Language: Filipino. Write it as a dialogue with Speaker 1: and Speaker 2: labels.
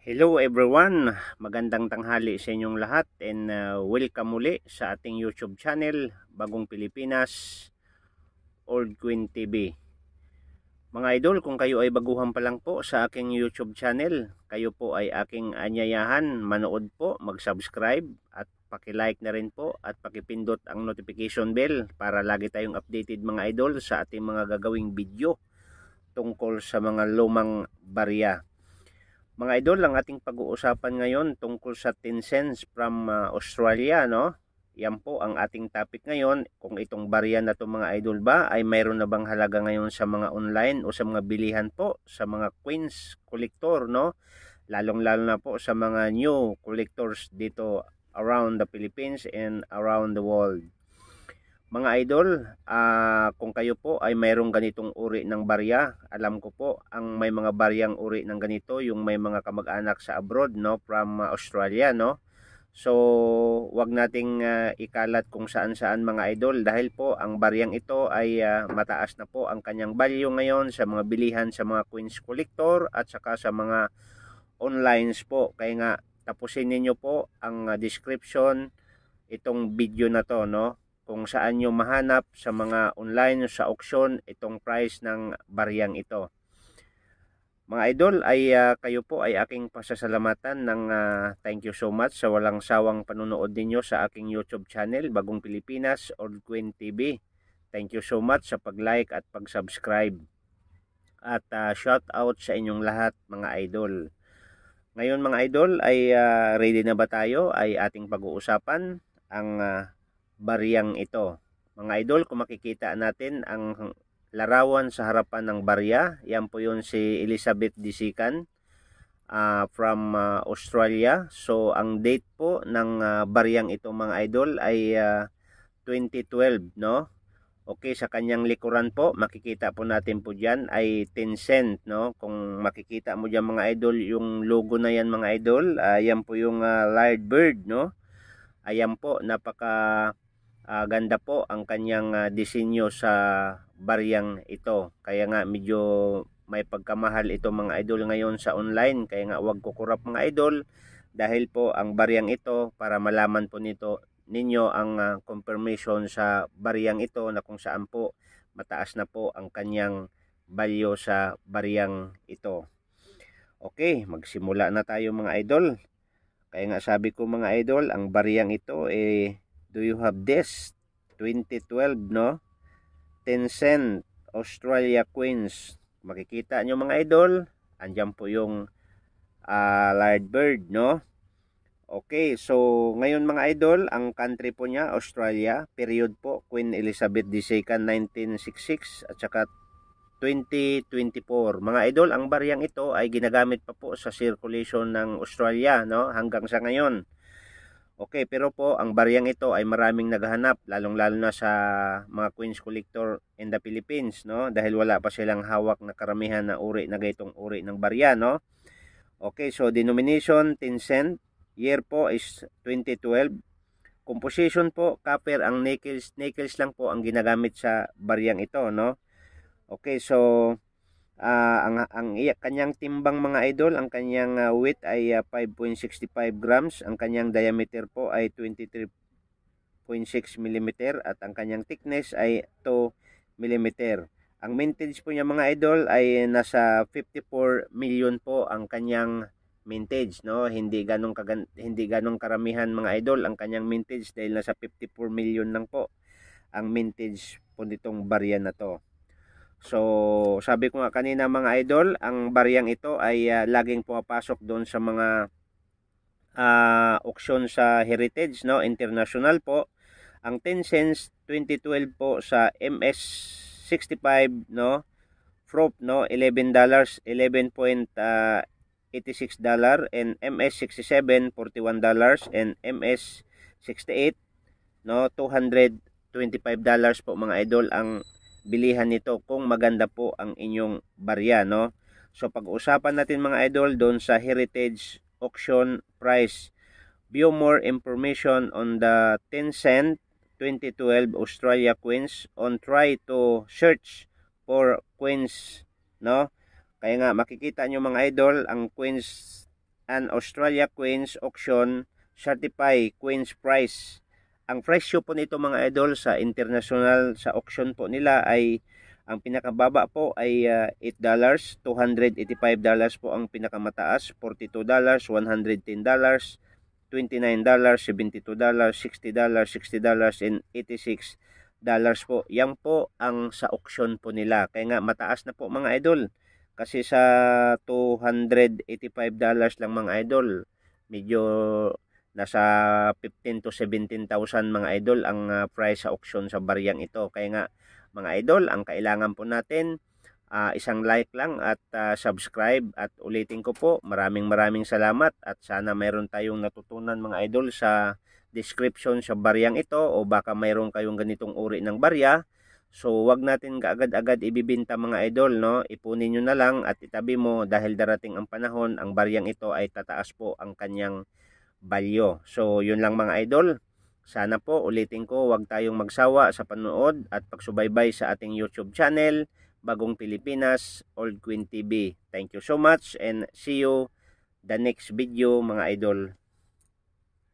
Speaker 1: Hello everyone, magandang tanghali sa inyong lahat and welcome muli sa ating YouTube channel, Bagong Pilipinas, Old Queen TV. Mga idol, kung kayo ay baguhan pa lang po sa aking YouTube channel, kayo po ay aking anyayahan, manood po, mag-subscribe at paki-like na rin po at pakipindot ang notification bell para lagi tayong updated mga idol sa ating mga gagawing video tungkol sa mga lumang barya. Mga idol, ang ating pag-uusapan ngayon tungkol sa 10 cents from Australia, no? Yan po ang ating topic ngayon. Kung itong barya na to mga idol ba ay mayroon na bang halaga ngayon sa mga online o sa mga bilihan po sa mga coins collector, no? Lalong-lalo na po sa mga new collectors dito around the Philippines and around the world. Mga idol, kung kayo po ay mayroong ganitong uri ng barya, alam ko po ang may mga baryang uri ng ganito, yung may mga kamag-anak sa abroad, no, from Australia, no. So, wag nating ikalat kung saan-saan mga idol dahil po ang baryang ito ay mataas na po ang kanyang value ngayon sa mga bilihan sa mga coins collector at saka sa mga online po. Kaya nga tapusin niyo po ang description itong video na to, no, kung saan nyo mahanap sa mga online sa auction itong price ng baryang ito. Mga idol, ay kayo po ay aking pasasalamatan ng thank you so much sa walang sawang panunood ninyo sa aking YouTube channel, Bagong Pilipinas, Old Queen TV. Thank you so much sa pag-like at pag-subscribe. At shout out sa inyong lahat mga idol. Ngayon mga idol, ay ready na ba tayo? Ay ating pag-uusapan ang baryang ito. Mga idol, kung makikita natin ang larawan sa harapan ng barya, yan po yun si Elizabeth Disikan from Australia. So ang date po ng baryang ito mga idol ay 2012, no? Okay, sa kanyang likuran po, makikita po natin po dyan ay 10 cent, no? Kung makikita mo dyan mga idol, yung logo na yan mga idol, yan po yung lyrebird, no? Ayan po, napaka ganda po ang kanyang disenyo sa baryang ito. Kaya nga medyo may pagkamahal ito mga idol ngayon sa online. Kaya nga wag kukurap mga idol dahil po ang baryang ito, para malaman po ninyo ang confirmation sa baryang ito na kung saan po mataas na po ang kanyang value sa baryang ito. Okay, magsimula na tayo mga idol. Kaya nga sabi ko mga idol, ang baryang ito do you have this 2012, no? 10 cent Australia coins. Makikita nyo mga idol, andyan po yung lyrebird, no? Okay, so ngayon mga idol, ang country po niya Australia, period po Queen Elizabeth II 1966 at saka 2024. Mga idol, ang baryang ito ay ginagamit pa po sa circulation ng Australia, no, hanggang sa ngayon. Okay, pero po ang baryang ito ay maraming naghahanap, lalong-lalo na sa mga coins collector in the Philippines, no, dahil wala pa silang hawak na karamihan na uri na gaytong uri ng barya, no. Okay, so denomination 10 cent, year po is 2012. Composition po, copper ang nickels lang po ang ginagamit sa baryang ito, no. Okay, so ang kanyang timbang mga idol, ang kanyang weight ay 5.65 grams, ang kanyang diameter po ay 23.6 mm at ang kanyang thickness ay 2 mm. Ang mintage po niya mga idol ay nasa 54 million po ang kanyang mintage, no. Hindi ganong karamihan mga idol ang kanyang mintage dahil nasa 54 million lang po ang mintage po nitong barya na to. So, sabi ko nga kanina mga idol, ang baryang ito ay laging pumapasok doon sa mga auction sa Heritage, no, international po. Ang 10 cents 2012 po sa MS65, no, proof, no, $11, $11.86 and MS67 $41 and MS68, no, $225 po mga idol ang bilihan nito kung maganda po ang inyong barya, no. So pag-usapan natin mga idol doon sa Heritage auction price. View more information on the 10 cent 2012 Australia coins on try to search for coins, no. Kaya nga makikita nyo mga idol, ang coins an Australia Queens Auction Certified Queens Price. Ang presyo po nito mga idol sa international sa auction po nila ay ang pinakababa po ay $8, $285 po ang pinakamataas, $42, $110, $29, $72, $60, $60, and $86 po. Yan po ang sa auction po nila. Kaya nga mataas na po mga idol. Kasi sa $285 lang mga idol, medyo nasa 15 to 17,000 mga idol ang price sa auction sa baryang ito. Kaya nga mga idol, ang kailangan po natin isang like lang at subscribe. At ulitin ko po, maraming salamat at sana mayroon tayong natutunan mga idol sa description sa baryang ito, o baka mayroon kayong ganitong uri ng barya. So wag natin kaagad-agad ibibenta mga idol, no? Ipunin nyo na lang at itabi mo dahil darating ang panahon, ang baryang ito ay tataas po ang kanyang value. So yun lang mga idol. Sana po, ulitin ko, huwag tayong magsawa sa panood at pagsubaybay sa ating YouTube channel, Bagong Pilipinas, Old Queen TV. Thank you so much and see you the next video mga idol.